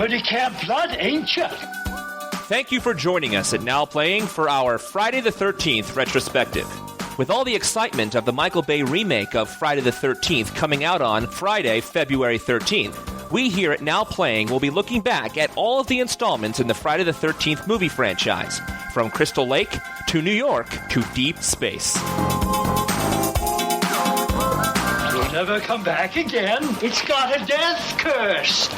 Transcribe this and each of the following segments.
pretty camp blood, ain't you? Thank you for joining us at Now Playing for our Friday the 13th retrospective. With all the excitement of the Michael Bay remake of Friday the 13th coming out on Friday, February 13th, we here at Now Playing will be looking back at all of the installments in the Friday the 13th movie franchise, from Crystal Lake to New York to deep space. You'll never come back again. It's got a death curse.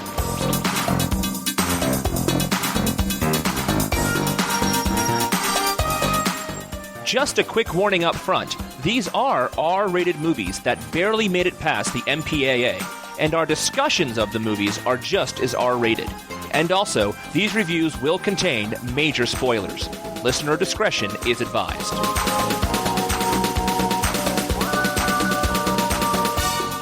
Just a quick warning up front, these are R-rated movies that barely made it past the MPAA, and our discussions of the movies are just as R-rated. And also, these reviews will contain major spoilers. Listener discretion is advised.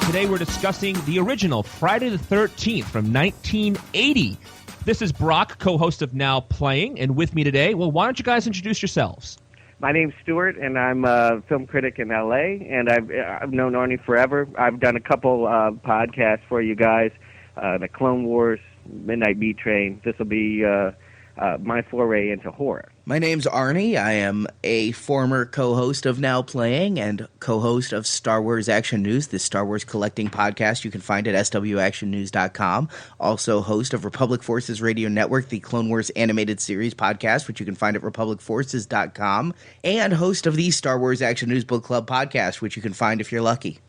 Today we're discussing the original Friday the 13th from 1980. This is Brock, co-host of Now Playing, and with me today, well, why don't you guys introduce yourselves? My name's Stuart, and I'm a film critic in L.A., and I've known Arnie forever. I've done a couple podcasts for you guys, the Clone Wars, Midnight Meat Train. This will be my foray into horror. My name's Arnie. I am a former co-host of Now Playing and co-host of Star Wars Action News, the Star Wars collecting podcast you can find at swactionnews.com. Also host of Republic Forces Radio Network, the Clone Wars Animated Series podcast, which you can find at republicforces.com. And host of the Star Wars Action News Book Club podcast, which you can find if you're lucky.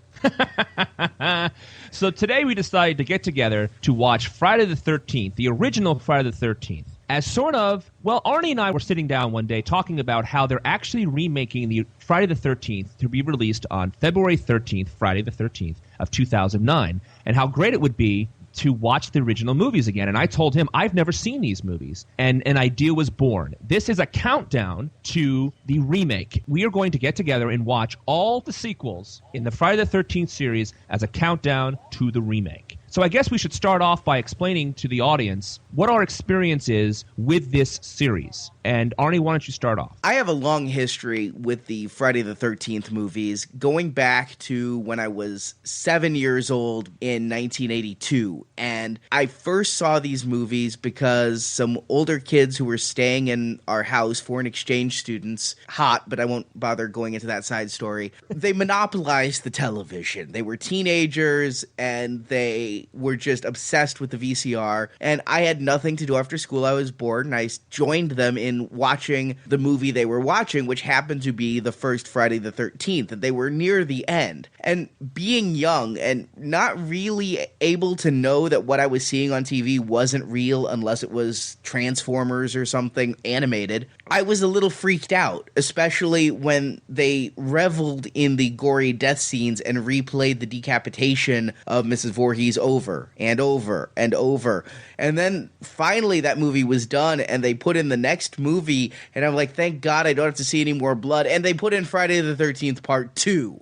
So today we decided to get together to watch Friday the 13th, the original Friday the 13th. As sort of, well, Arnie and I were sitting down one day talking about how they're actually remaking the Friday the 13th to be released on February 13th, Friday the 13th of 2009, and how great it would be to watch the original movies again. And I told him, I've never seen these movies. And an idea was born. This is a countdown to the remake. We are going to get together and watch all the sequels in the Friday the 13th series as a countdown to the remake. So I guess we should start off by explaining to the audience what our experience is with this series. And Arnie, why don't you start off? I have a long history with the Friday the 13th movies, going back to when I was 7 years old in 1982. And I first saw these movies because some older kids who were staying in our house, foreign exchange students, hot, but I won't bother going into that side story, they monopolized the television. They were teenagers, and they were just obsessed with the VCR, and I had nothing to do after school. I was bored, and I joined them in watching the movie they were watching, which happened to be the first Friday the 13th, and they were near the end. And being young and not really able to know that what I was seeing on TV wasn't real unless it was Transformers or something animated, I was a little freaked out, especially when they reveled in the gory death scenes and replayed the decapitation of Mrs. Voorhees over and over and over. And then finally that movie was done, and they put in the next movie, and I'm like, thank God I don't have to see any more blood. And they put in Friday the 13th Part 2.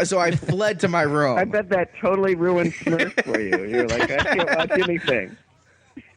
So I fled to my room. I bet that totally ruined Smurf for you. You're like, I can't watch anything.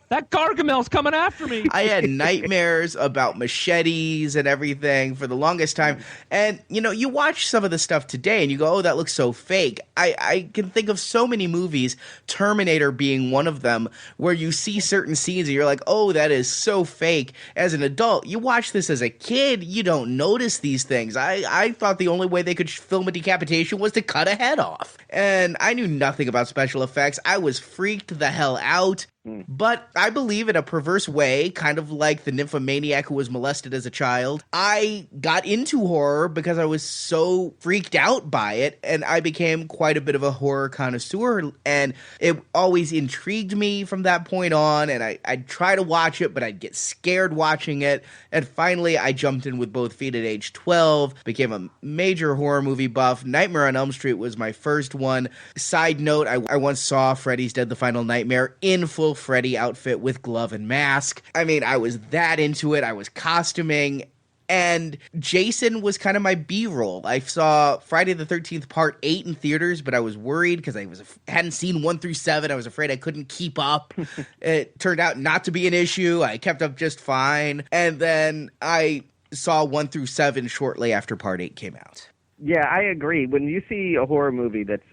That Gargamel's coming after me. I had nightmares about machetes and everything for the longest time. And, you know, you watch some of the stuff today and you go, oh, that looks so fake. I can think of so many movies, Terminator being one of them, where you see certain scenes and you're like, oh, that is so fake. As an adult, you watch this as a kid, you don't notice these things. I thought the only way they could film a decapitation was to cut a head off. And I knew nothing about special effects. I was freaked the hell out. But I believe in a perverse way, kind of like the nymphomaniac who was molested as a child. I got into horror because I was so freaked out by it, and I became quite a bit of a horror connoisseur, and it always intrigued me from that point on, and I'd try to watch it, but I'd get scared watching it, and finally I jumped in with both feet at age 12, became a major horror movie buff. Nightmare on Elm Street was my first one. Side note, I once saw Freddy's Dead: The Final Nightmare in full Freddy outfit with glove and mask. I mean, I was that into it. I was costuming, and Jason was kind of my B-roll. I saw Friday the 13th Part 8 in theaters, but I was worried because I hadn't seen 1 through 7. I was afraid I couldn't keep up. It turned out not to be an issue. I kept up just fine. And then I saw 1 through 7 shortly after Part 8 came out. Yeah, I agree. When you see a horror movie that's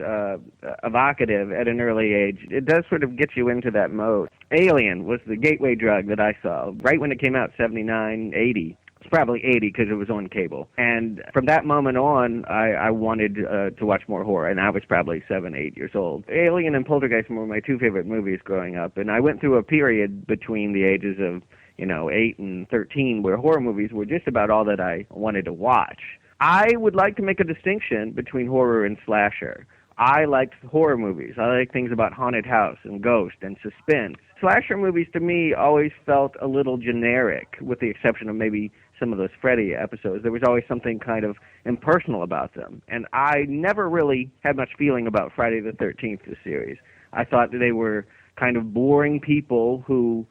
evocative at an early age, it does sort of get you into that mode. Alien was the gateway drug that I saw right when it came out, 79, 80. It's probably 80 because it was on cable. And from that moment on, I wanted to watch more horror, and I was probably 7, 8 years old. Alien and Poltergeist were my two favorite movies growing up, and I went through a period between the ages of 8 and 13 where horror movies were just about all that I wanted to watch. I would like to make a distinction between horror and slasher. I liked horror movies. I like things about haunted house and ghost and suspense. Slasher movies to me always felt a little generic, with the exception of maybe some of those Freddy episodes. There was always something kind of impersonal about them. And I never really had much feeling about Friday the 13th, the series. I thought that they were kind of boring people who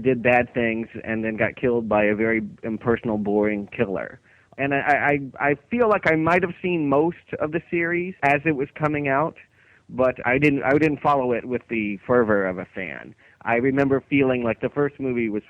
did bad things and then got killed by a very impersonal, boring killer. And I feel like I might have seen most of the series as it was coming out, but I didn't follow it with the fervor of a fan. I remember feeling like the first movie was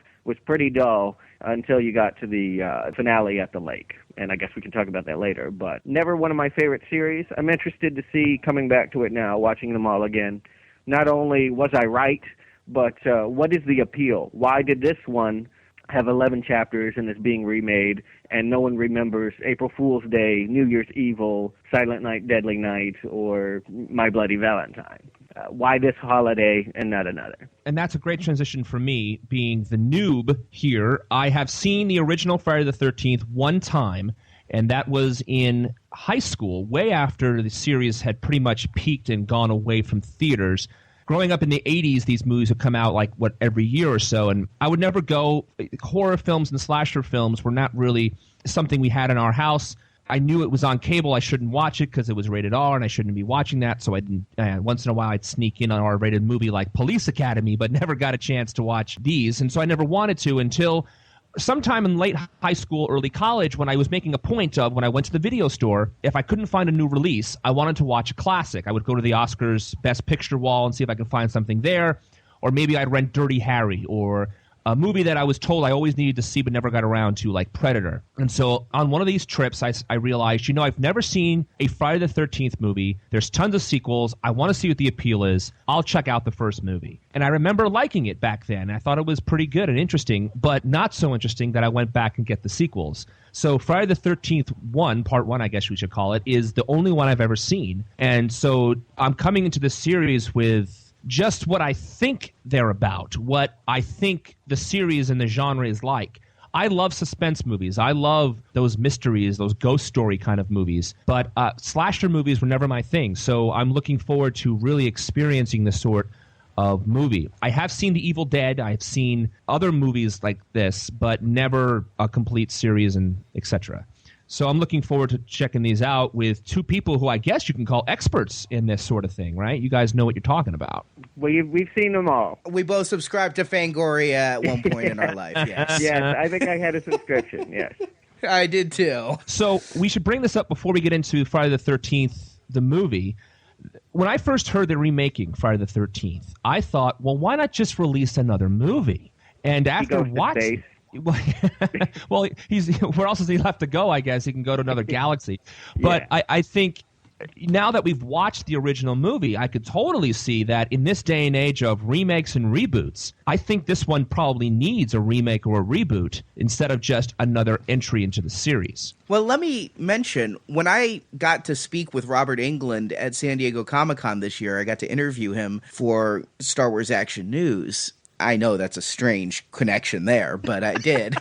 pretty dull until you got to the finale at the lake. And I guess we can talk about that later, but never one of my favorite series. I'm interested to see, coming back to it now, watching them all again, not only was I right, but what is the appeal? Why did this one have 11 chapters and is being remade, and no one remembers April Fool's Day, New Year's Evil, Silent Night, Deadly Night, or My Bloody Valentine? Why this holiday and not another? And that's a great transition for me, being the noob here. I have seen the original Friday the 13th one time, and that was in high school, way after the series had pretty much peaked and gone away from theaters. Growing up in the 80s, these movies would come out every year or so, and I would never go. Horror films and slasher films were not really something we had in our house. I knew it was on cable. I shouldn't watch it because it was rated R, and I shouldn't be watching that, so I didn't. Once in a while, I'd sneak in an R-rated movie like Police Academy, but never got a chance to watch these, and so I never wanted to until sometime in late high school, early college, when I was making a point of, when I went to the video store, if I couldn't find a new release, I wanted to watch a classic. I would go to the Oscars Best Picture wall and see if I could find something there, or maybe I'd rent Dirty Harry, or a movie that I was told I always needed to see but never got around to, like Predator. And so on one of these trips, I realized, I've never seen a Friday the 13th movie. There's tons of sequels. I want to see what the appeal is. I'll check out the first movie. And I remember liking it back then. I thought it was pretty good and interesting, but not so interesting that I went back and get the sequels. So Friday the 13th Part 1, I guess we should call it, is the only one I've ever seen. And so I'm coming into this series with just what I think they're about, what I think the series and the genre is like. I love suspense movies. I love those mysteries, those ghost story kind of movies. But slasher movies were never my thing. So I'm looking forward to really experiencing this sort of movie. I have seen The Evil Dead. I've seen other movies like this, but never a complete series and etc. So I'm looking forward to checking these out with two people who I guess you can call experts in this sort of thing, right? You guys know what you're talking about. Well, we've seen them all. We both subscribed to Fangoria at one point in our life, yes. Yes, I think I had a subscription, yes. I did too. So we should bring this up before we get into Friday the 13th, the movie. When I first heard they're remaking Friday the 13th, I thought, well, why not just release another movie? And after watching... Well, where else does he have to go? I guess he can go to another galaxy. But yeah. I think now that we've watched the original movie, I could totally see that in this day and age of remakes and reboots, I think this one probably needs a remake or a reboot instead of just another entry into the series. Well, let me mention, when I got to speak with Robert Englund at San Diego Comic-Con this year, I got to interview him for Star Wars Action News. I know that's a strange connection there, but I did.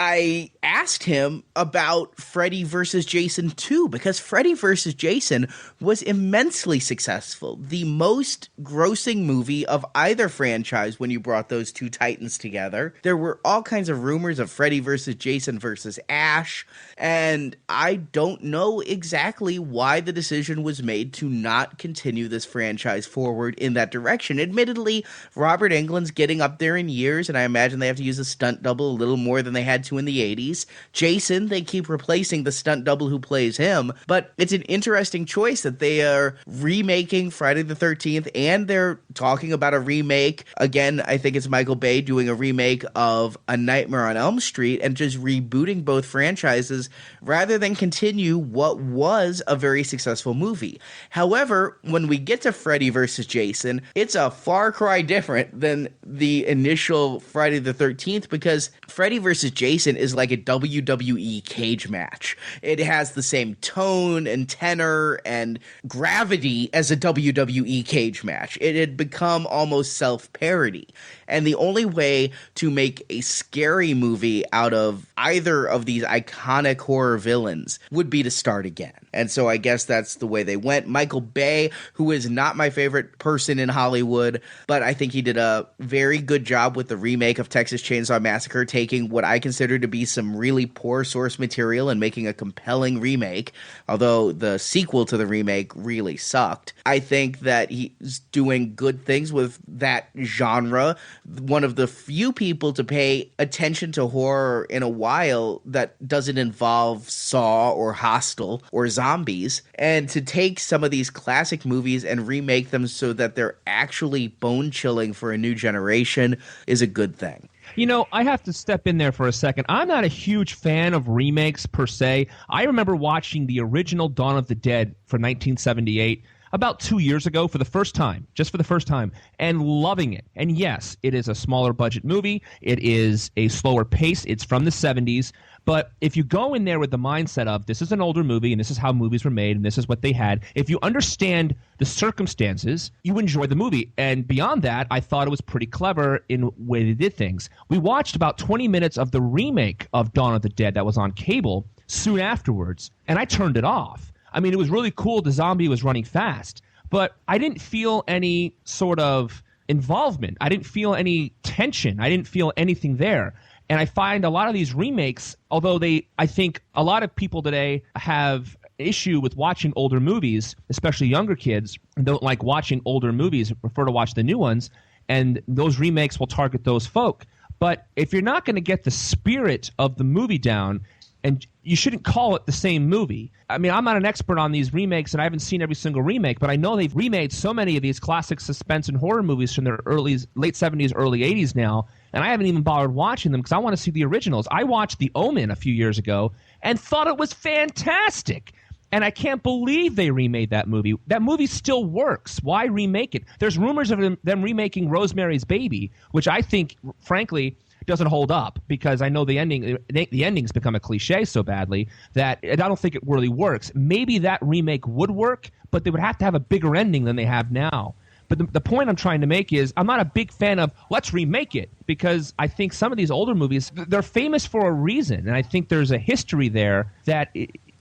I asked him about Freddy vs. Jason 2 because Freddy vs. Jason was immensely successful. The most grossing movie of either franchise when you brought those two titans together. There were all kinds of rumors of Freddy vs. Jason versus Ash, and I don't know exactly why the decision was made to not continue this franchise forward in that direction. Admittedly, Robert Englund's getting up there in years, and I imagine they have to use a stunt double a little more than they had to to in the 80s. Jason, they keep replacing the stunt double who plays him, but it's an interesting choice that they are remaking Friday the 13th, and they're talking about a remake. Again, I think it's Michael Bay doing a remake of A Nightmare on Elm Street and just rebooting both franchises rather than continue what was a very successful movie. However, when we get to Freddy vs. Jason, it's a far cry different than the initial Friday the 13th, because Freddy vs. Jason is like a WWE cage match. It has the same tone and tenor and gravity as a WWE cage match. It had become almost self-parody. And the only way to make a scary movie out of either of these iconic horror villains would be to start again. And so I guess that's the way they went. Michael Bay, who is not my favorite person in Hollywood, but I think he did a very good job with the remake of Texas Chainsaw Massacre, taking what I consider to be some really poor source material and making a compelling remake, although the sequel to the remake really sucked. I think that he's doing good things with that genre. One of the few people to pay attention to horror in a while that doesn't involve Saw or Hostel or zombies, and to take some of these classic movies and remake them so that they're actually bone-chilling for a new generation is a good thing. You know, I have to step in there for a second. I'm not a huge fan of remakes per se. I remember watching the original Dawn of the Dead from 1978 about 2 years ago for the first time, just for the first time, and loving it. And yes, it is a smaller budget movie. It is a slower pace. It's from the 70s. But if you go in there with the mindset of this is an older movie and this is how movies were made and this is what they had, if you understand the circumstances, you enjoy the movie. And beyond that, I thought it was pretty clever in the way they did things. We watched about 20 minutes of the remake of Dawn of the Dead that was on cable soon afterwards, and I turned it off. I mean, it was really cool. The zombie was running fast, but I didn't feel any sort of involvement. I didn't feel any tension. I didn't feel anything there. And I find a lot of these remakes, although I think a lot of people today have issue with watching older movies, especially younger kids, and don't like watching older movies, prefer to watch the new ones, and those remakes will target those folk. But if you're not going to get the spirit of the movie down, and you shouldn't call it the same movie. I mean, I'm not an expert on these remakes, and I haven't seen every single remake, but I know they've remade so many of these classic suspense and horror movies from their late 70s, early 80s now, and I haven't even bothered watching them because I want to see the originals. I watched The Omen a few years ago and thought it was fantastic, and I can't believe they remade that movie. That movie still works. Why remake it? There's rumors of them remaking Rosemary's Baby, which I think, frankly, doesn't hold up because I know the ending's become a cliche so badly that I don't think it really works. Maybe that remake would work, but they would have to have a bigger ending than they have now. But the point I'm trying to make is I'm not a big fan of let's remake it, because I think some of these older movies, they're famous for a reason, and I think there's a history there that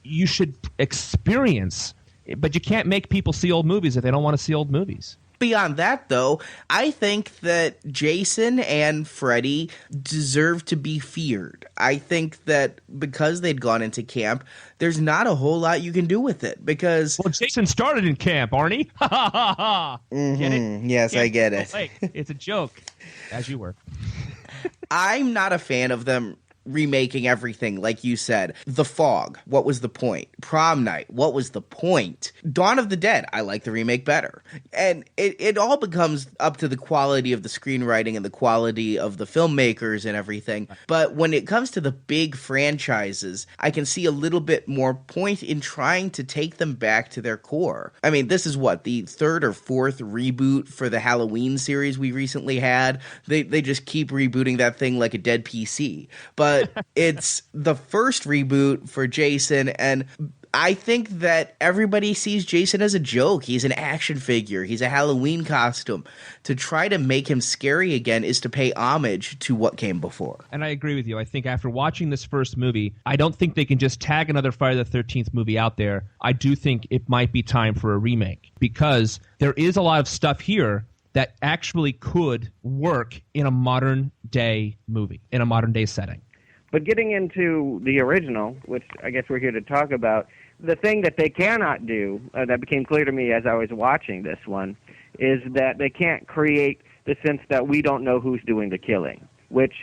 you should experience, but you can't make people see old movies if they don't want to see old movies. Beyond that, though, I think that Jason and Freddy deserve to be feared. I think that because they'd gone into camp, there's not a whole lot you can do with it because... Well, Jason started in camp, Arnie. Ha ha ha ha. Get it? Yes, I get it. It's a joke, as you were. I'm not a fan of them remaking everything, like you said. The Fog, what was the point? Prom Night, what was the point? Dawn of the Dead, I like the remake better. And it all becomes up to the quality of the screenwriting and the quality of the filmmakers and everything. But when it comes to the big franchises, I can see a little bit more point in trying to take them back to their core. I mean, this is what, the third or fourth reboot for the Halloween series we recently had. They just keep rebooting that thing like a dead PC. But it's the first reboot for Jason, and I think that everybody sees Jason as a joke. He's an action figure. He's a Halloween costume. To try to make him scary again is to pay homage to what came before. And I agree with you. I think after watching this first movie, I don't think they can just tag another Friday the 13th movie out there. I do think it might be time for a remake because there is a lot of stuff here that actually could work in a modern day movie, in a modern day setting. But getting into the original, which I guess we're here to talk about, the thing that they cannot do, that became clear to me as I was watching this one, is that they can't create the sense that we don't know who's doing the killing, which,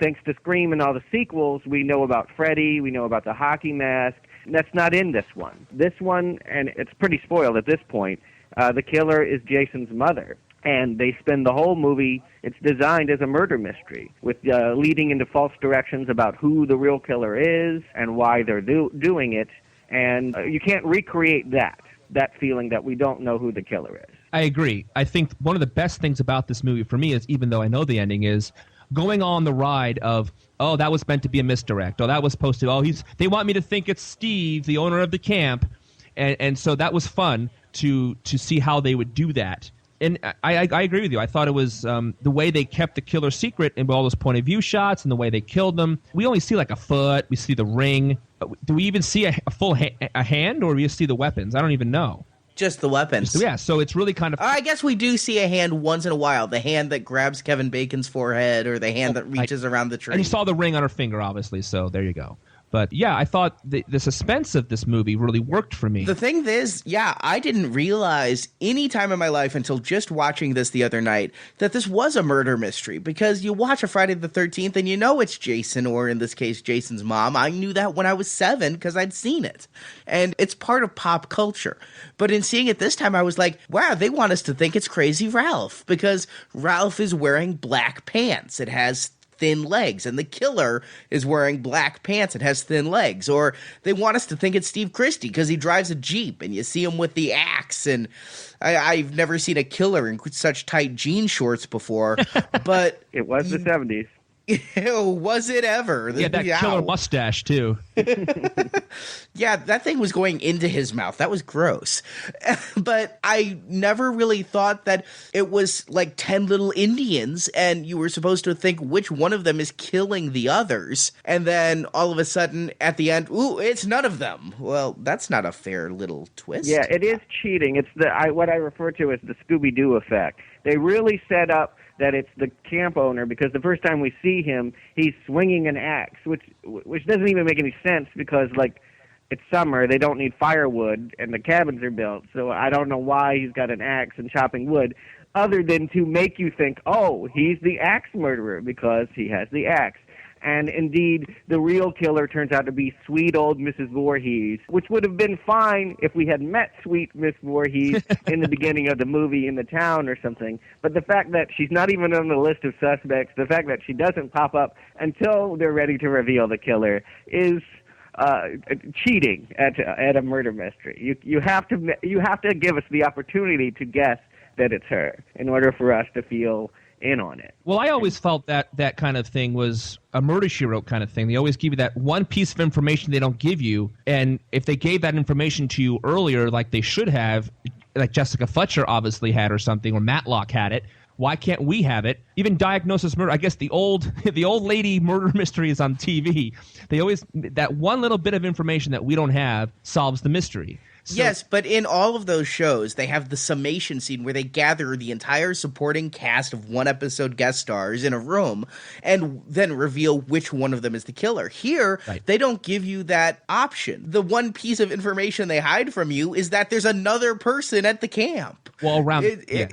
thanks to Scream and all the sequels, we know about Freddy, we know about the hockey mask. That's not in this one. This one, and it's pretty spoiled at this point, the killer is Jason's mother. And they spend the whole movie, it's designed as a murder mystery, with leading into false directions about who the real killer is and why they're doing it. And you can't recreate that feeling that we don't know who the killer is. I agree. I think one of the best things about this movie for me is, even though I know the ending, is going on the ride of, oh, that was meant to be a misdirect. Oh, that was supposed to, they want me to think it's Steve, the owner of the camp. And so that was fun to see how they would do that. And I agree with you. I thought it was the way they kept the killer secret and all those point of view shots and the way they killed them. We only see like a foot. We see the ring. Do we even see a full a hand, or do we just see the weapons? I don't even know. Just the weapons. So it's really kind of... I guess we do see a hand once in a while. The hand that grabs Kevin Bacon's forehead, or the hand that reaches around the tree. And you saw the ring on her finger, obviously, so there you go. But yeah, I thought the suspense of this movie really worked for me. The thing is, I didn't realize any time in my life until just watching this the other night that this was a murder mystery, because you watch a Friday the 13th and you know it's Jason, or in this case, Jason's mom. I knew that when I was 7 because I'd seen it. And it's part of pop culture. But in seeing it this time, I was like, wow, they want us to think it's Crazy Ralph, because Ralph is wearing black pants. It has thin legs, and the killer is wearing black pants and has thin legs. Or they want us to think it's Steve Christie because he drives a Jeep and you see him with the axe. And I've never seen a killer in such tight jean shorts before, but it was the 70s. Was it ever? Yeah, that killer mustache, too. Yeah, that thing was going into his mouth. That was gross. But I never really thought that it was like 10 little Indians and you were supposed to think which one of them is killing the others. And then all of a sudden at the end, ooh, it's none of them. Well, that's not a fair little twist. Yeah, it is cheating. It's what I refer to as the Scooby-Doo effect. They really set up that it's the camp owner, because the first time we see him, he's swinging an axe, which doesn't even make any sense, because, like, it's summer, they don't need firewood, and the cabins are built, so I don't know why he's got an axe and chopping wood, other than to make you think, oh, he's the axe murderer, because he has the axe. And indeed, the real killer turns out to be sweet old Mrs. Voorhees, which would have been fine if we had met sweet Miss Voorhees in the beginning of the movie in the town or something. But the fact that she's not even on the list of suspects, the fact that she doesn't pop up until they're ready to reveal the killer is cheating at a murder mystery. You have to give us the opportunity to guess that it's her in order for us to feel in on it. Well, I always felt that kind of thing was a Murder, She Wrote kind of thing. They always give you that one piece of information they don't give you, and if they gave that information to you earlier like they should have, like Jessica Fletcher obviously had or something, or Matlock had it, why can't we have it? Even Diagnosis Murder, I guess the old lady murder mysteries on TV, they always, that one little bit of information that we don't have solves the mystery. So, yes, but in all of those shows, they have the summation scene where they gather the entire supporting cast of one-episode guest stars in a room and then reveal which one of them is the killer. Here, They don't give you that option. The one piece of information they hide from you is that there's another person at the camp. Well, around...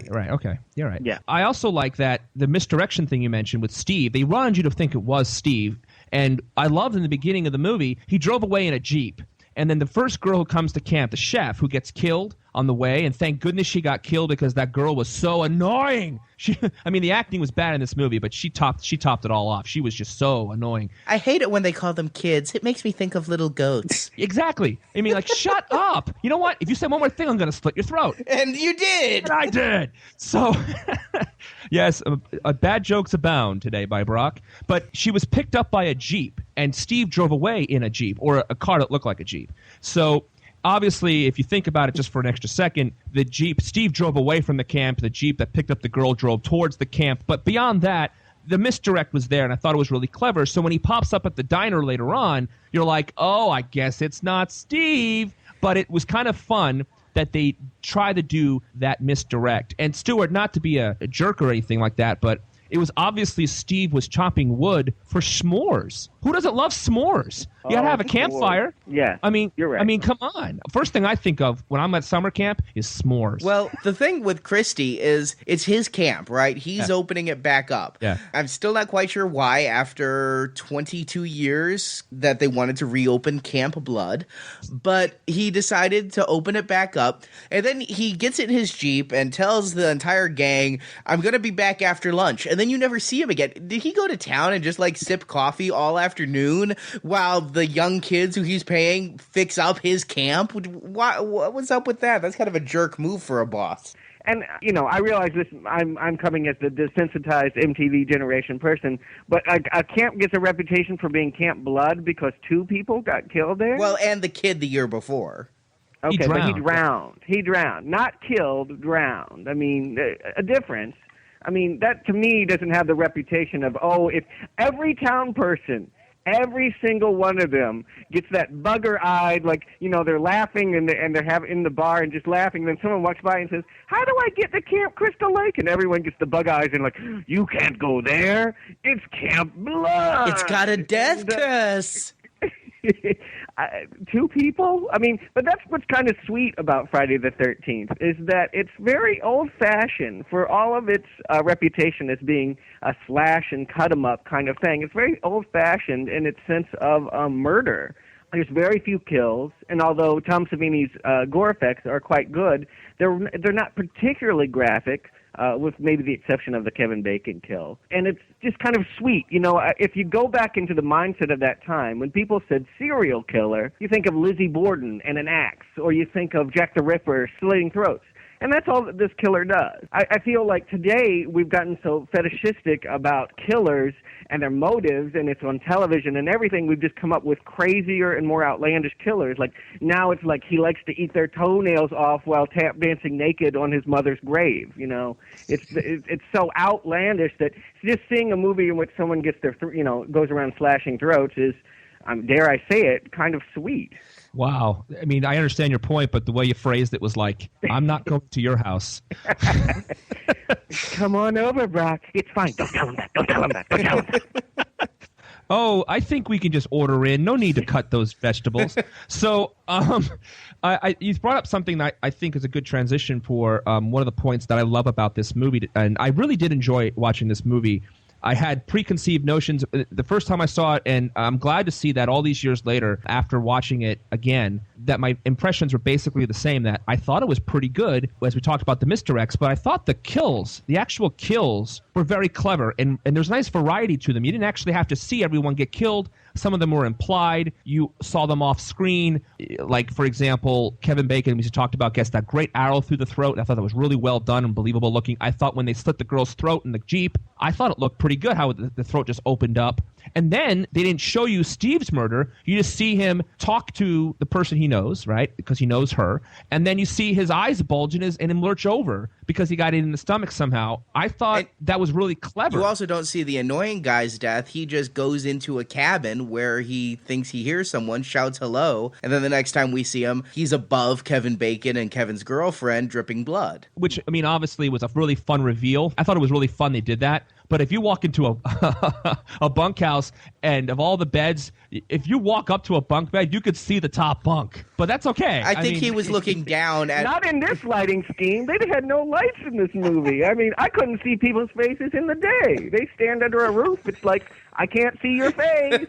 right, okay. You're right. Yeah. I also like that the misdirection thing you mentioned with Steve, they wanted you to think it was Steve, and I loved in the beginning of the movie, he drove away in a Jeep. And then the first girl who comes to camp, the chef, who gets killed on the way, and thank goodness she got killed because that girl was so annoying. The acting was bad in this movie, but she topped it all off. She was just so annoying. I hate it when they call them kids. It makes me think of little goats. Exactly. Shut up. You know what? If you say one more thing, I'm going to slit your throat. And you did. And I did. So, yes, bad jokes abound today by Brock. But she was picked up by a Jeep, and Steve drove away in a Jeep, or a car that looked like a Jeep. So, obviously, if you think about it just for an extra second, the Jeep, Steve drove away from the camp. The Jeep that picked up the girl drove towards the camp. But beyond that, the misdirect was there, and I thought it was really clever. So when he pops up at the diner later on, you're like, oh, I guess it's not Steve. But it was kind of fun that they try to do that misdirect. And Stuart, not to be a jerk or anything like that, but It was obviously Steve was chopping wood for s'mores. Who doesn't love s'mores? You gotta have a campfire. Yeah, I mean, you're right. I mean, come on. First thing I think of when I'm at summer camp is s'mores. Well, the thing with Christie is it's his camp, right? He's opening it back up. Yeah. I'm still not quite sure why, after 22 years, that they wanted to reopen Camp Blood, but he decided to open it back up, and then he gets in his Jeep and tells the entire gang, I'm going to be back after lunch, and then you never see him again. Did he go to town and just, like, sip coffee all afternoon while the young kids who he's paying fix up his camp? What's up with that? That's kind of a jerk move for a boss. And, you know, I realize this. I'm coming as the desensitized MTV generation person, but a camp gets a reputation for being Camp Blood because 2 people got killed there? Well, and the kid the year before. Okay, but he drowned. He drowned. Not killed, drowned. I mean, a difference. I mean, that to me doesn't have the reputation of, if every town person, every single one of them gets that bugger-eyed, like, you know, they're laughing and they're in the bar and just laughing. And then someone walks by and says, how do I get to Camp Crystal Lake? And everyone gets the bug eyes and like, you can't go there. It's Camp Blood. It's got a death curse. 2 people? I mean, but that's what's kind of sweet about Friday the 13th, is that it's very old-fashioned for all of its reputation as being a slash and cut-em-up kind of thing. It's very old-fashioned in its sense of murder. There's very few kills, and although Tom Savini's gore effects are quite good, they're not particularly graphic, with maybe the exception of the Kevin Bacon kill. And it's just kind of sweet. You know, if you go back into the mindset of that time, when people said serial killer, you think of Lizzie Borden and an axe, or you think of Jack the Ripper slitting throats. And that's all that this killer does. I feel like today we've gotten so fetishistic about killers and their motives, and it's on television and everything. We've just come up with crazier and more outlandish killers. Like now it's like he likes to eat their toenails off while tap dancing naked on his mother's grave. You know, it's so outlandish that just seeing a movie in which someone gets their goes around slashing throats is, dare I say it, kind of sweet. Wow. I mean, I understand your point, but the way you phrased it was like, I'm not going to your house. Come on over, Brock. It's fine. Don't tell him that. Don't tell him that. Don't tell him that. Oh, I think we can just order in. No need to cut those vegetables. So you brought up something that I think is a good transition for one of the points that I love about this movie. And I really did enjoy watching this movie. I had preconceived notions the first time I saw it, and I'm glad to see that all these years later, after watching it again, that my impressions were basically the same, that I thought it was pretty good, as we talked about the misdirects, but I thought the actual kills, were very clever, and there's nice variety to them. You didn't actually have to see everyone get killed. Some of them were implied. You saw them off screen. Like, for example, Kevin Bacon, we talked about, gets that great arrow through the throat. I thought that was really well done and believable looking. I thought when they slit the girl's throat in the Jeep, I thought it looked pretty good how the throat just opened up. And then they didn't show you Steve's murder. You just see him talk to the person he knows, right? Because he knows her. And then you see his eyes bulge and him lurch over because he got it in the stomach somehow. I thought that was really clever. You also don't see the annoying guy's death. He just goes into a cabin where he thinks he hears someone, shouts hello, and then the next time we see him, he's above Kevin Bacon and Kevin's girlfriend dripping blood. Which, I mean, obviously was a really fun reveal. I thought it was really fun they did that. But if you walk into a bunkhouse and of all the beds, if you walk up to a bunk bed, you could see the top bunk. But that's okay. I think he was looking down at... Not in this lighting scheme. They had no lights in this movie. I mean, I couldn't see people's faces in the day. They stand under a roof. It's like, I can't see your face.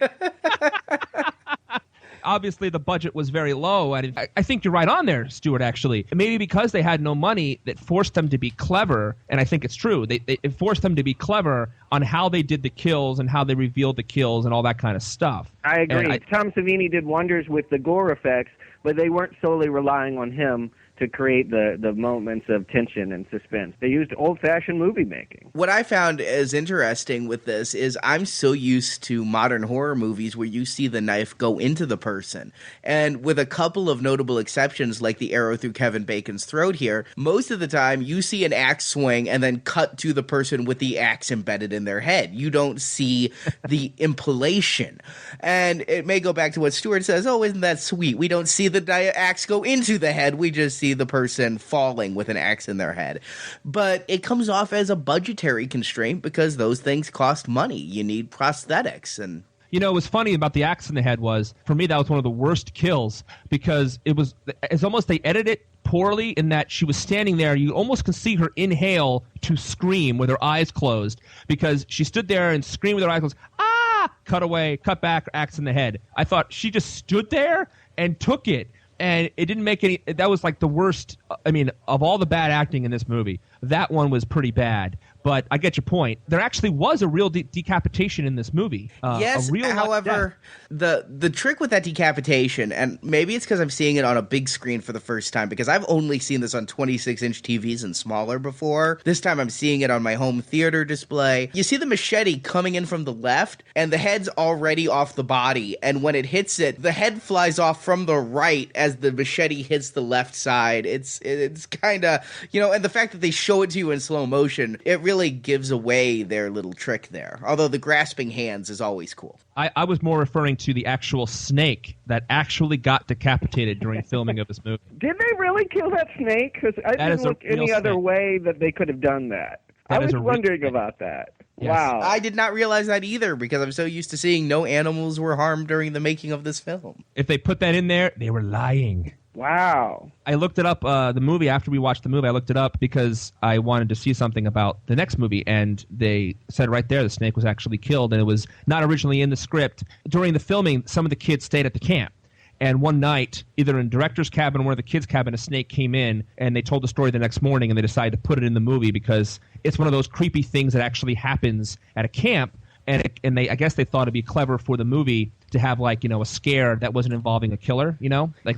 Obviously, the budget was very low. And I think you're right on there, Stuart, actually. Maybe because they had no money, that forced them to be clever. And I think it's true. It forced them to be clever on how they did the kills and how they revealed the kills and all that kind of stuff. I agree. Tom Savini did wonders with the gore effects, but they weren't solely relying on him to create the moments of tension and suspense. They used old-fashioned movie making. What I found as interesting with this is I'm so used to modern horror movies where you see the knife go into the person. And with a couple of notable exceptions, like the arrow through Kevin Bacon's throat here, most of the time you see an axe swing and then cut to the person with the axe embedded in their head. You don't see the impalation. And it may go back to what Stuart says, oh, isn't that sweet? We don't see the axe go into the head. We just see see the person falling with an axe in their head. But it comes off as a budgetary constraint because those things cost money. You need prosthetics and... You know, what was funny about the axe in the head was, for me, that was one of the worst kills because it's almost they edited it poorly in that she was standing there. You almost can see her inhale to scream with her eyes closed because she stood there and screamed with her eyes closed. Ah! Cut away, cut back, axe in the head. I thought she just stood there and took it. And it didn't make any... That was like the worst... I mean, of all the bad acting in this movie, that one was pretty bad. But I get your point. There actually was a real decapitation in this movie. Yes, a real however, the trick with that decapitation, and maybe it's because I'm seeing it on a big screen for the first time, because I've only seen this on 26-inch TVs and smaller before. This time I'm seeing it on my home theater display. You see the machete coming in from the left, and the head's already off the body. And when it hits it, the head flies off from the right as the machete hits the left side. It's kind of, and the fact that they show it to you in slow motion, it really gives away their little trick there. Although the grasping hands is always cool. I was more referring to the actual snake that actually got decapitated during filming of this movie. Did they really kill that snake? Because I didn't look any other way that they could have done that. I was wondering about that. Yes. Wow. I did not realize that either because I'm so used to seeing no animals were harmed during the making of this film. If they put that in there, they were lying. Wow. I looked it up, the movie, after we watched the movie, I looked it up because I wanted to see something about the next movie, and they said right there the snake was actually killed, and it was not originally in the script. During the filming, some of the kids stayed at the camp, and one night, either in director's cabin or one of the kids' cabin, a snake came in, and they told the story the next morning, and they decided to put it in the movie because it's one of those creepy things that actually happens at a camp, and I guess they thought it'd be clever for the movie to have a scare that wasn't involving a killer, like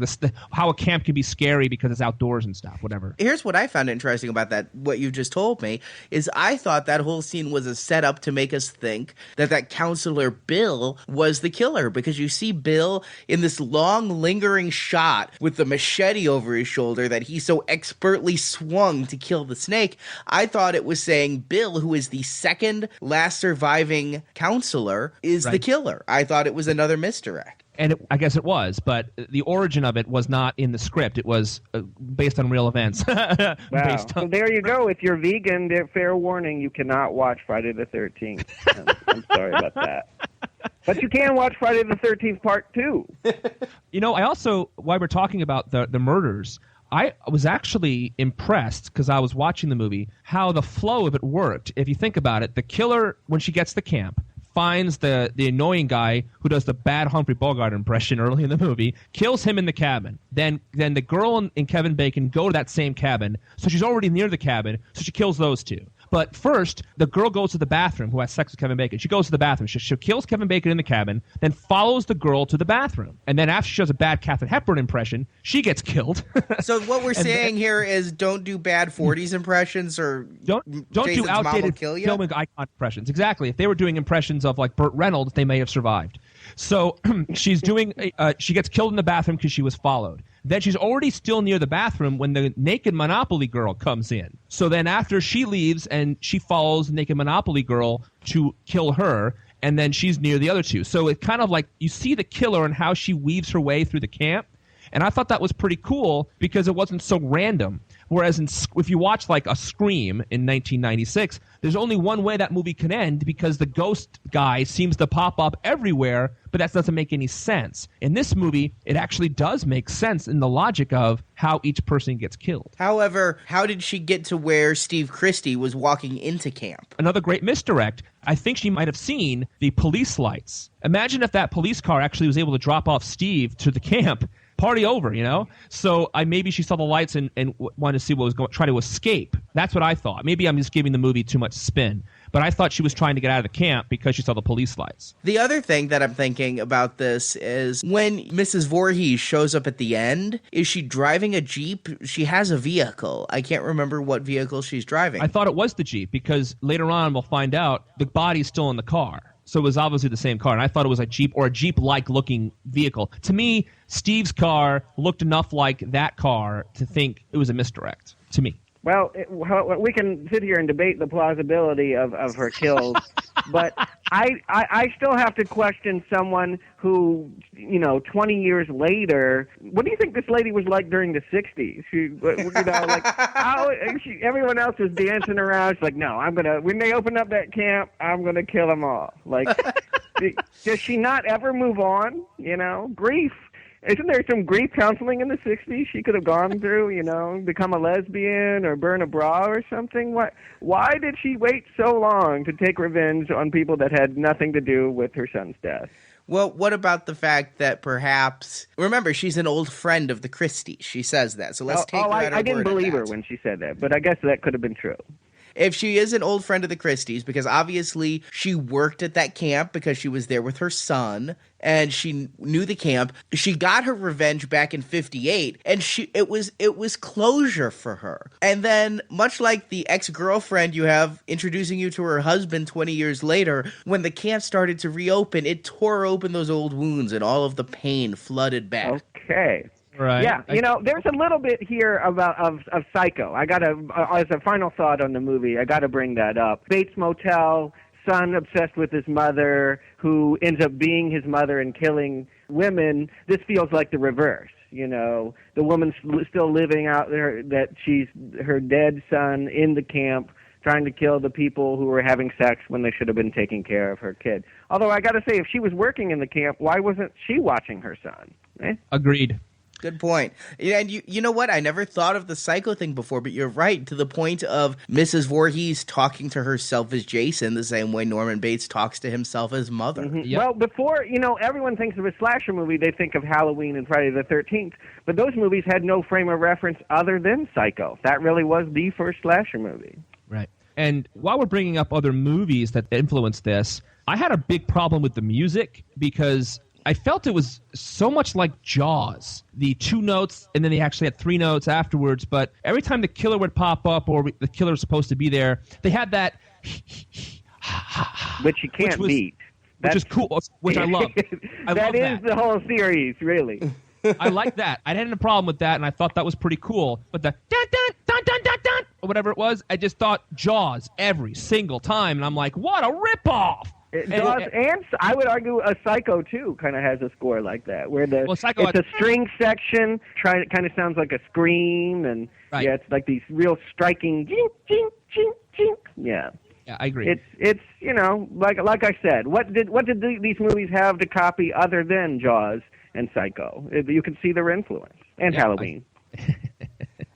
how a camp can be scary because it's outdoors and stuff, whatever. Here's what I found interesting about that, what you just told me, is I thought that whole scene was a setup to make us think that counselor Bill was the killer, because you see Bill in this long lingering shot with the machete over his shoulder that he so expertly swung to kill the snake. I thought it was saying Bill, who is the second last surviving counselor, is the killer. I thought it was another misdirect. And I guess it was, but the origin of it was not in the script. It was based on real events. Wow. So there you go. If you're vegan, fair warning, you cannot watch Friday the 13th. I'm sorry about that. But you can watch Friday the 13th Part 2. I also, while we're talking about the murders, I was actually impressed, because I was watching the movie, how the flow of it worked. If you think about it, the killer, when she gets to camp, finds the annoying guy who does the bad Humphrey Bogart impression early in the movie, kills him in the cabin. Then the girl and Kevin Bacon go to that same cabin, so she's already near the cabin, so she kills those two. But first, the girl goes to the bathroom, who has sex with Kevin Bacon. She goes to the bathroom. She kills Kevin Bacon in the cabin, then follows the girl to the bathroom. And then after she does a bad Katharine Hepburn impression, she gets killed. So what we're saying here is don't do bad 40s impressions, or don't Jason's do outdated filming icon impressions. Exactly. If they were doing impressions of like Burt Reynolds, they may have survived. So she gets killed in the bathroom because she was followed. Then she's already still near the bathroom when the naked Monopoly girl comes in. So then after she leaves and she follows the naked Monopoly girl to kill her, and then she's near the other two. So it kind of like you see the killer and how she weaves her way through the camp. And I thought that was pretty cool because it wasn't so random. Whereas if you watch like a Scream in 1996, there's only one way that movie can end because the ghost guy seems to pop up everywhere, but that doesn't make any sense. In this movie, it actually does make sense in the logic of how each person gets killed. However, how did she get to where Steve Christie was walking into camp? Another great misdirect. I think she might have seen the police lights. Imagine if that police car actually was able to drop off Steve to the camp. Party over, So maybe she saw the lights and wanted to see what was going, try to escape. That's what I thought. Maybe I'm just giving the movie too much spin. But I thought she was trying to get out of the camp because she saw the police lights. The other thing that I'm thinking about this is when Mrs. Voorhees shows up at the end, is she driving a Jeep? She has a vehicle. I can't remember what vehicle she's driving. I thought it was the Jeep because later on we'll find out the body's still in the car. So it was obviously the same car, and I thought it was a Jeep or a Jeep-like looking vehicle. To me, Steve's car looked enough like that car to think it was a misdirect, to me. Well, we can sit here and debate the plausibility of her kills. But I still have to question someone who, 20 years later, what do you think this lady was like during the 60s? Everyone else was dancing around. She's like, no, when they open up that camp, I'm going to kill them all. Like, does she not ever move on? Grief. Isn't there some grief counseling in the 60s she could have gone through, become a lesbian or burn a bra or something? Why did she wait so long to take revenge on people that had nothing to do with her son's death? Well, what about the fact that perhaps, remember, she's an old friend of the Christies. She says that, so let's take her at her I didn't word believe at her that. when she said that, but I guess that could have been true. If she is an old friend of the Christies, because obviously she worked at that camp because she was there with her son, and she knew the camp. She got her revenge back in 58, and it was closure for her. And then, much like the ex-girlfriend you have introducing you to her husband 20 years later, when the camp started to reopen, it tore open those old wounds, and all of the pain flooded back. Okay. Right. Yeah, there's a little bit here of Psycho. I gotta, as a final thought on the movie, I gotta bring that up. Bates Motel, son obsessed with his mother, who ends up being his mother and killing women. This feels like the reverse. The woman's still living out there that she's her dead son in the camp, trying to kill the people who were having sex when they should have been taking care of her kid. Although I gotta say, if she was working in the camp, why wasn't she watching her son? Agreed. Good point. And you know what? I never thought of the Psycho thing before, but you're right, to the point of Mrs. Voorhees talking to herself as Jason the same way Norman Bates talks to himself as Mother. Mm-hmm. Yep. Well, before, everyone thinks of a slasher movie, they think of Halloween and Friday the 13th, but those movies had no frame of reference other than Psycho. That really was the first slasher movie. Right. And while we're bringing up other movies that influenced this, I had a big problem with the music because I felt it was so much like Jaws. The 2 notes, and then they actually had 3 notes afterwards, but every time the killer would pop up or the killer was supposed to be there, they had that which you can't beat. Which is cool, which I love. That is the whole series, really. I like that. I hadn't a problem with that, and I thought that was pretty cool. But the dun dun dun dun dun dun or whatever it was, I just thought Jaws every single time, and I'm like, what a ripoff! Jaws, and I would argue a Psycho too kind of has a score like that, where it's a string section. It kind of sounds like a scream, and right. Yeah, it's like these real striking jink jink jink jink. Yeah. Yeah, I agree. It's like I said, what did these movies have to copy other than Jaws and Psycho? You can see their influence, and Halloween.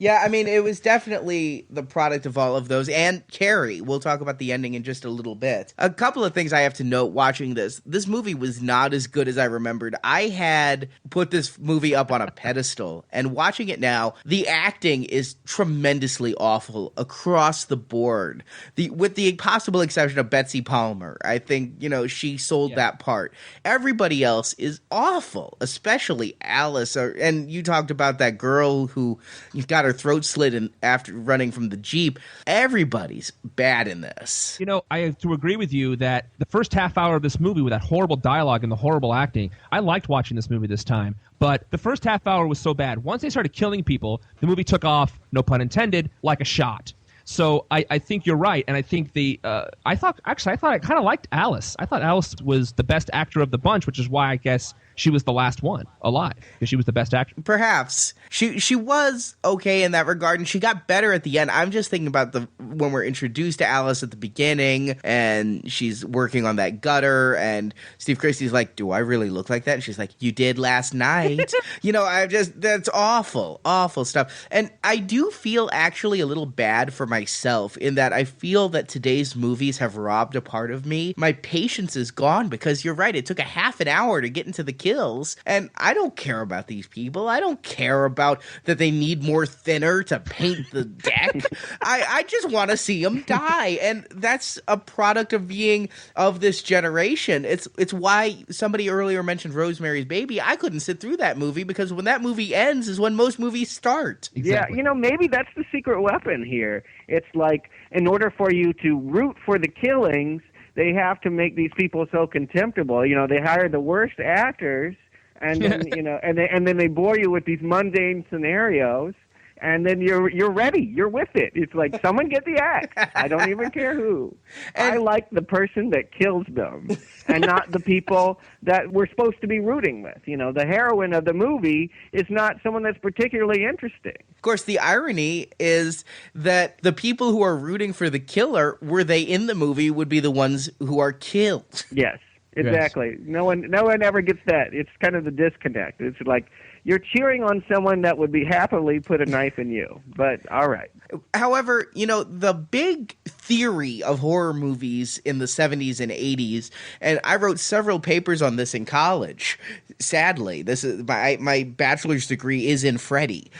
Yeah, I mean, it was definitely the product of all of those. And Carrie, we'll talk about the ending in just a little bit. A couple of things I have to note watching this. This movie was not as good as I remembered. I had put this movie up on a pedestal, and watching it now, the acting is tremendously awful across the board. With the possible exception of Betsy Palmer. I think, she sold that part. Everybody else is awful, especially Alice. And you talked about that girl who got her throat slit after running from the Jeep. Everybody's bad in this. I have to agree with you that the first half hour of this movie with that horrible dialogue and the horrible acting, I liked watching this movie this time. But the first half hour was so bad. Once they started killing people, the movie took off, no pun intended, like a shot. So I think you're right, and I think I thought I kind of liked Alice. I thought Alice was the best actor of the bunch, which is why I guess she was the last one alive, because she was the best actor. Perhaps. She was okay in that regard, and she got better at the end. I'm just thinking about when we're introduced to Alice at the beginning, and she's working on that gutter, and Steve Christie's like, do I really look like that? And she's like, you did last night. That's awful, awful stuff. And I do feel actually a little bad for myself in that I feel that today's movies have robbed a part of me. My patience is gone because you're right. It took a half an hour to get into the kills, and I don't care about these people. I don't care about that they need more thinner to paint the deck. I just want to see them die, and that's a product of being of this generation. It's why somebody earlier mentioned Rosemary's Baby. I couldn't sit through that movie because when that movie ends is when most movies start. Exactly. Yeah, maybe that's the secret weapon here. It's like, in order for you to root for the killings, they have to make these people so contemptible. They hire the worst actors, and then and then they bore you with these mundane scenarios, and then you're ready. You're with it. It's like, someone get the axe. I don't even care who. I like the person that kills them, and not the people that we're supposed to be rooting with. You know, the heroine of the movie is not someone that's particularly interesting. Of course, the irony is that the people who are rooting for the killer, were they in the movie, would be the ones who are killed. Yes, exactly. Yes. No one ever gets that. It's kind of the disconnect. It's like, you're cheering on someone that would be happily put a knife in you. But all right. However, you know, the big theory of horror movies in the 70s and 80s, and I wrote several papers on this in college. Sadly, this is my bachelor's degree is in Freddy.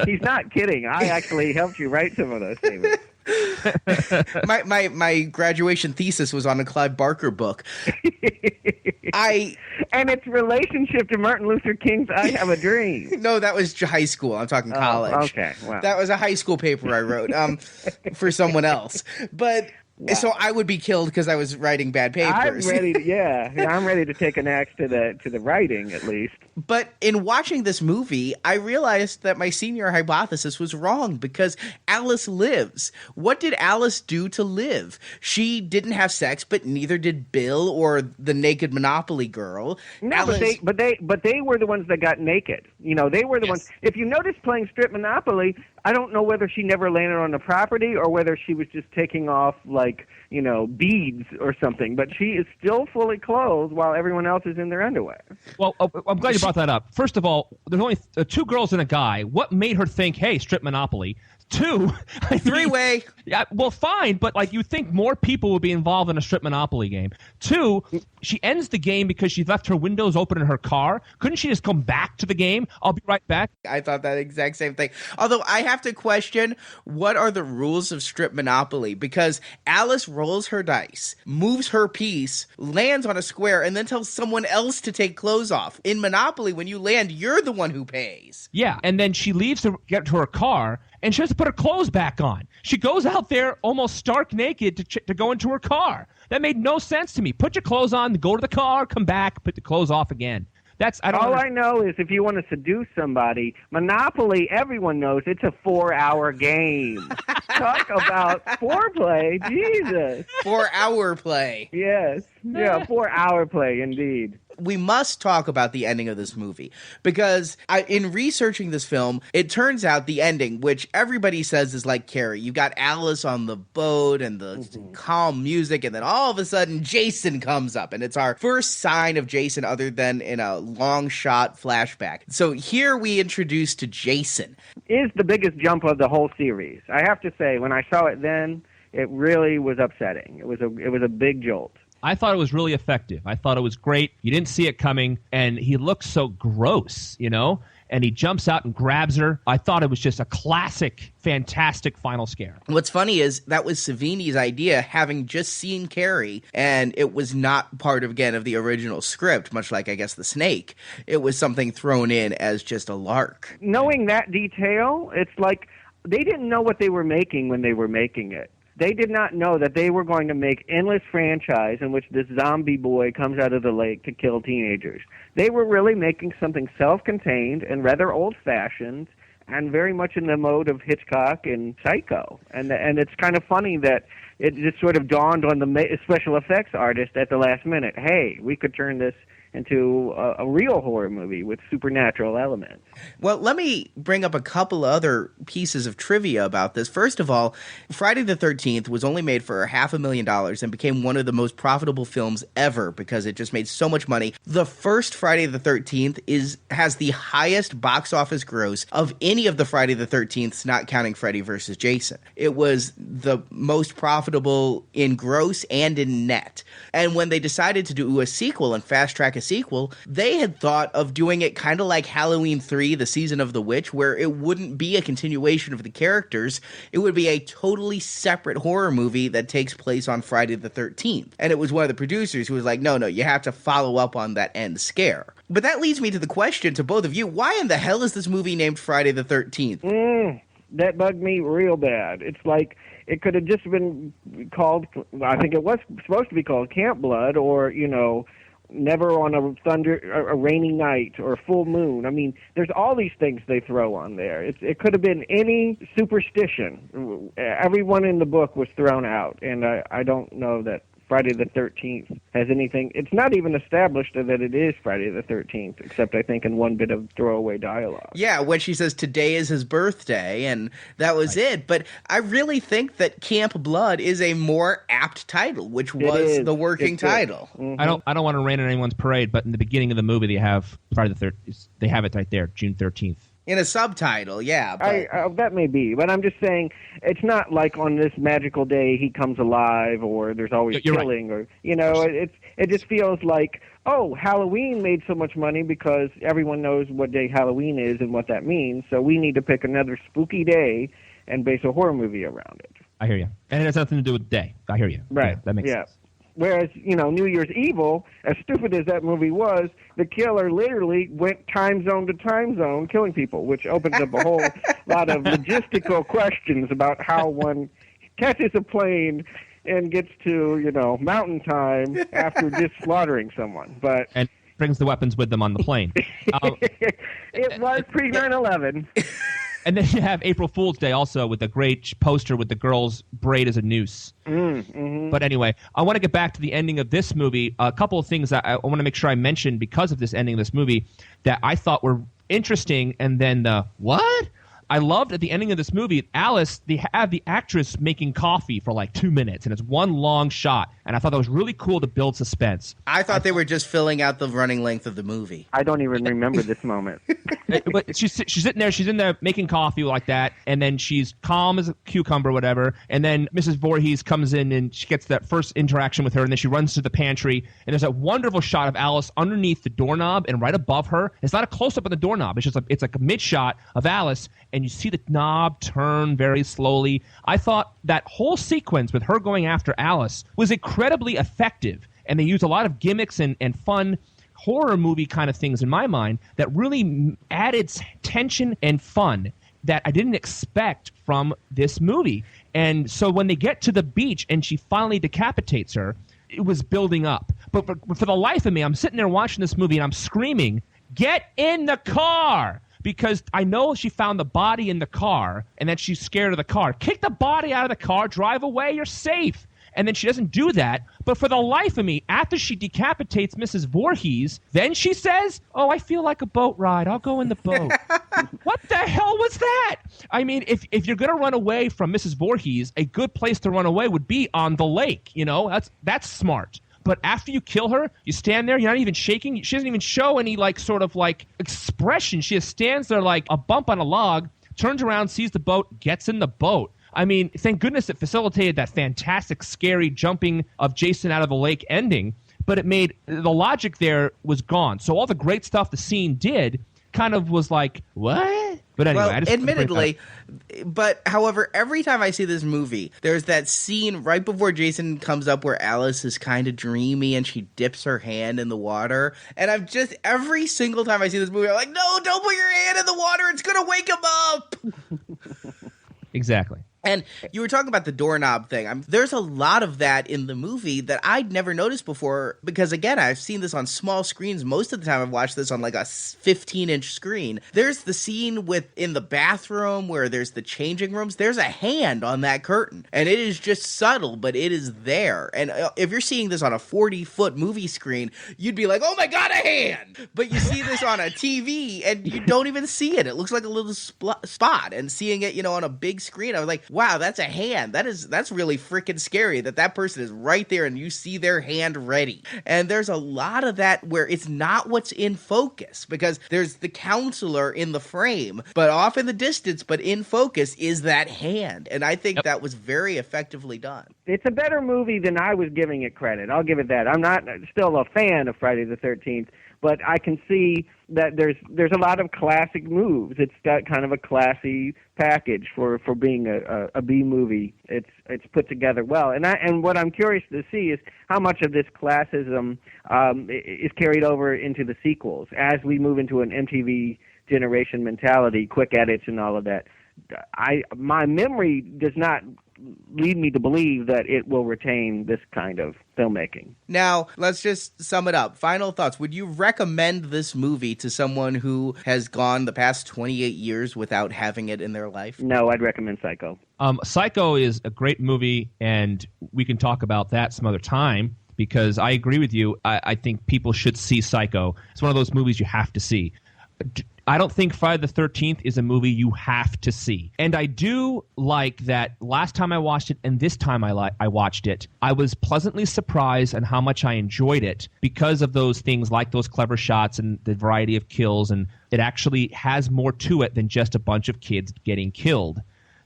He's not kidding. I actually helped you write some of those papers. my graduation thesis was on a Clive Barker book. And its relationship to Martin Luther King's I Have a Dream. No, that was high school. I'm talking college. Oh, okay. Wow. That was a high school paper I wrote for someone else. But wow. So I would be killed because I was writing bad papers. I'm ready to take an axe to the writing, at least. But in watching this movie, I realized that my senior hypothesis was wrong, because Alice lives. What did Alice do to live? She didn't have sex, but neither did Bill or the naked Monopoly girl. No, Alice... but they were the ones that got naked. You know, they were the ones. If you notice, playing strip Monopoly, I don't know whether she never landed on the property or whether she was just taking off, like, you know, beads or something. But she is still fully clothed while everyone else is in their underwear. Well, I'm glad you brought that up. First of all, there's only 2 girls and a guy. What made her think, hey, strip Monopoly? 2, three-way. Yeah, well, fine, but like, you think more people would be involved in a strip Monopoly game. 2, she ends the game because she left her windows open in her car. Couldn't she just come back to the game? I'll be right back. I thought that exact same thing. Although I have to question, what are the rules of strip Monopoly? Because Alice rolls her dice, moves her piece, lands on a square, and then tells someone else to take clothes off. In Monopoly, when you land, you're the one who pays. Yeah, and then she leaves to get to her car, and she has to put her clothes back on. She goes out there almost stark naked to go into her car. That made no sense to me. Put your clothes on, go to the car, come back, put the clothes off again. I know is, if you want to seduce somebody, Monopoly, everyone knows it's a 4-hour game. Talk about foreplay, Jesus. 4-hour play. Yes, yeah, 4-hour play, indeed. We must talk about the ending of this movie, because in researching this film, it turns out the ending, which everybody says is like Carrie. You got Alice on the boat and the calm music, and then all of a sudden Jason comes up, and it's our first sign of Jason other than in a long shot flashback. So here we introduce to Jason. Is the biggest jump of the whole series. I have to say, when I saw it then, it really was upsetting. It was a big jolt. I thought it was really effective. I thought it was great. You didn't see it coming, and he looks so gross, you know? And he jumps out and grabs her. I thought it was just a classic, fantastic final scare. What's funny is that was Savini's idea, having just seen Carrie, and it was not part of the original script, much like, I guess, The Snake. It was something thrown in as just a lark. Knowing that detail, it's like they didn't know what they were making when they were making it. They did not know that they were going to make endless franchise in which this zombie boy comes out of the lake to kill teenagers. They were really making something self-contained and rather old-fashioned and very much in the mode of Hitchcock and Psycho. And it's kind of funny that it just sort of dawned on the special effects artist at the last minute, hey, we could turn this into a real horror movie with supernatural elements. Well, let me bring up a couple other pieces of trivia about this. First of all, Friday the 13th was only made for $500,000 and became one of the most profitable films ever because it just made so much money. The first Friday the 13th has the highest box office gross of any of the Friday the 13ths, not counting Freddy vs. Jason. It was the most profitable in gross and in net. And when they decided to do a sequel and fast-track a sequel, they had thought of doing it kind of like Halloween 3, The Season of the Witch, where it wouldn't be a continuation of the characters. It would be a totally separate horror movie that takes place on Friday the 13th. And it was one of the producers who was like, no, you have to follow up on that end scare. But that leads me to the question to both of you, why in the hell is this movie named Friday the 13th? That bugged me real bad. It's like, it could have just been called, I think it was supposed to be called Camp Blood, or, never on a rainy night or a full moon. I mean, there's all these things they throw on there. It could have been any superstition. Everyone in the book was thrown out, and I don't know that Friday the 13th has anything. It's not even established that it is Friday the 13th, except I think in one bit of throwaway dialogue. Yeah, when she says today is his birthday, and that was it. But I really think that Camp Blood is a more apt title, which was the working title. Mm-hmm. I don't want to rain on anyone's parade, but in the beginning of the movie, they have Friday the 13th. They have it right there, June 13th. In a subtitle, yeah. But that may be, but I'm just saying it's not like on this magical day he comes alive, or there's always killing, right. Or it just feels like, oh, Halloween made so much money because everyone knows what day Halloween is and what that means, so we need to pick another spooky day and base a horror movie around it. I hear you, and it has nothing to do with day. I hear you. Right? Yeah, that makes sense. Whereas, New Year's Evil, as stupid as that movie was, the killer literally went time zone to time zone killing people, which opens up a whole lot of logistical questions about how one catches a plane and gets to, mountain time after just slaughtering someone. And brings the weapons with them on the plane. It was pre-9/11. And then you have April Fool's Day also with the great poster with the girl's braid as a noose. Mm-hmm. But anyway, I want to get back to the ending of this movie. A couple of things that I want to make sure I mention because of this ending of this movie that I thought were interesting, and then the what? I loved at the ending of this movie, Alice, they have the actress making coffee for like 2 minutes, and it's one long shot. And I thought that was really cool to build suspense. I thought they were just filling out the running length of the movie. I don't even remember this moment. But she's sitting there, she's in there making coffee like that, and then she's calm as a cucumber, whatever. And then Mrs. Voorhees comes in, and she gets that first interaction with her, and then she runs to the pantry, and there's a wonderful shot of Alice underneath the doorknob, and right above her, it's not a close-up of the doorknob, it's like a mid-shot of Alice, and you see the knob turn very slowly. I thought that whole sequence with her going after Alice was incredibly effective, and they used a lot of gimmicks and fun horror movie kind of things in my mind that really added tension and fun that I didn't expect from this movie. And so when they get to the beach and she finally decapitates her, it was building up. But for the life of me, I'm sitting there watching this movie and I'm screaming, "Get in the car!" Because I know she found the body in the car and that she's scared of the car. Kick the body out of the car, drive away, you're safe. And then she doesn't do that. But for the life of me, after she decapitates Mrs. Voorhees, then she says, "Oh, I feel like a boat ride. I'll go in the boat." What the hell was that? I mean, if you're going to run away from Mrs. Voorhees, a good place to run away would be on the lake. That's smart. But after you kill her, you stand there, you're not even shaking. She doesn't even show any sort of expression. She just stands there like a bump on a log, turns around, sees the boat, gets in the boat. I mean, thank goodness it facilitated that fantastic, scary jumping of Jason out of the lake ending, but it made the logic there was gone. So all the great stuff the scene did kind of was like, what? But anyway, well, admittedly, but however, every time I see this movie, there's that scene right before Jason comes up where Alice is kind of dreamy and she dips her hand in the water. And every single time I see this movie, I'm like, no, don't put your hand in the water. It's going to wake him up. Exactly. And you were talking about the doorknob thing. There's a lot of that in the movie that I'd never noticed before because, again, I've seen this on small screens. Most of the time I've watched this on like a 15-inch screen. There's the scene in the bathroom where there's the changing rooms. There's a hand on that curtain, and it is just subtle, but it is there. And if you're seeing this on a 40-foot movie screen, you'd be like, oh my God, a hand! But you see this on a TV, and you don't even see it. It looks like a little spot. And seeing it, on a big screen, I was like, wow, that's a hand. That's really freaking scary that person is right there and you see their hand ready. And there's a lot of that where it's not what's in focus because there's the counselor in the frame, but off in the distance, but in focus is that hand. And I think that was very effectively done. It's a better movie than I was giving it credit. I'll give it that. I'm not still a fan of Friday the 13th, but I can see that there's a lot of classic moves. It's got kind of a classy package for being a B movie. It's put together well. And what I'm curious to see is how much of this classism is carried over into the sequels as we move into an MTV generation mentality, quick edits and all of that. My memory does not lead me to believe that it will retain this kind of filmmaking. Now, let's just sum it up. Final thoughts. Would you recommend this movie to someone who has gone the past 28 years without having it in their life? No, I'd recommend Psycho. Psycho is a great movie, and we can talk about that some other time, because I agree with you. I think people should see Psycho. It's one of those movies you have to see. I don't think Friday the 13th is a movie you have to see. And I do like that last time I watched it and this time I watched it, I was pleasantly surprised on how much I enjoyed it because of those things like those clever shots and the variety of kills. And it actually has more to it than just a bunch of kids getting killed.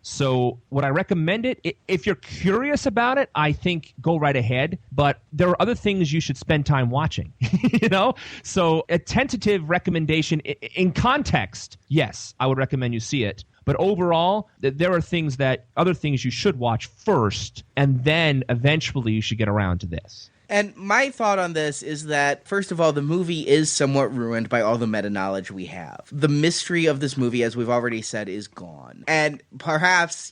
So would I recommend it? If you're curious about it, I think go right ahead. But there are other things you should spend time watching, you know? So a tentative recommendation in context, yes, I would recommend you see it. But overall, there are other things you should watch first, and then eventually you should get around to this. And my thought on this is that, first of all, the movie is somewhat ruined by all the meta-knowledge we have. The mystery of this movie, as we've already said, is gone. And perhaps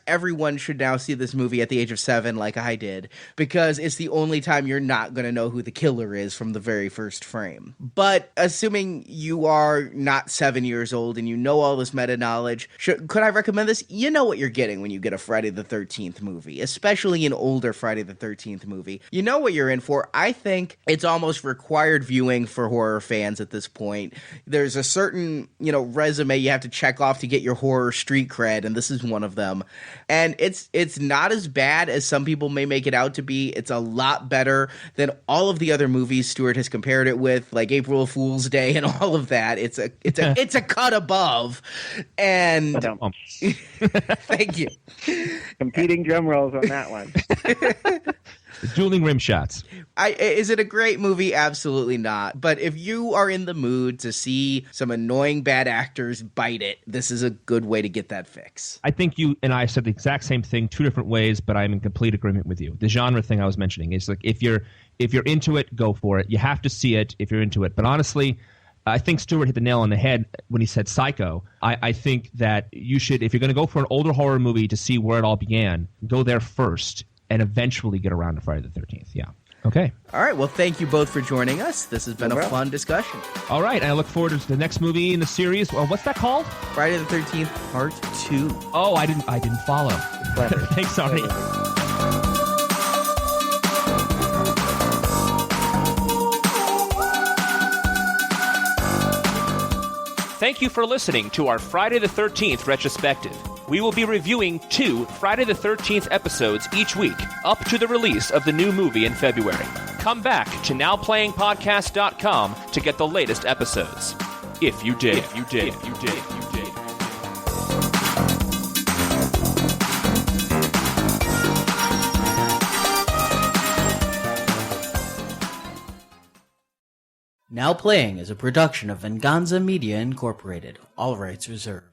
everyone should now see this movie at the age of 7 like I did, because it's the only time you're not going to know who the killer is from the very first frame. But assuming you are not 7 years old and you know all this meta-knowledge, could I recommend this? You know what you're getting when you get a Friday the 13th movie, especially an older Friday the 13th movie. You know what you're in for. I think it's almost required viewing for horror fans at this point. There's a certain, resume you have to check off to get your horror street cred, and this is one of them. And it's not as bad as some people may make it out to be. It's a lot better than all of the other movies Stuart has compared it with, like April Fool's Day and all of that. It's a cut above. And thank you. Competing drum rolls on that one. Dueling rim shots. Is it a great movie? Absolutely not. But if you are in the mood to see some annoying bad actors bite it, this is a good way to get that fix. I think you and I said the exact same thing, 2 different ways, but I'm in complete agreement with you. The genre thing I was mentioning is like if you're into it, go for it. You have to see it if you're into it. But honestly, I think Stuart hit the nail on the head when he said Psycho. I think that you should, if you're going to go for an older horror movie to see where it all began, go there first and eventually get around to Friday the 13th. Yeah. Okay. All right. Well, thank you both for joining us. This has been a fun discussion. All right. And I look forward to the next movie in the series. Well, what's that called? Friday the 13th, Part 2. Oh, I didn't follow. Thanks, Arnie. Thank you for listening to our Friday the 13th retrospective. We will be reviewing 2 Friday the 13th episodes each week, up to the release of the new movie in February. Come back to nowplayingpodcast.com to get the latest episodes. If you did. Now Playing is a production of Venganza Media Incorporated. All rights reserved.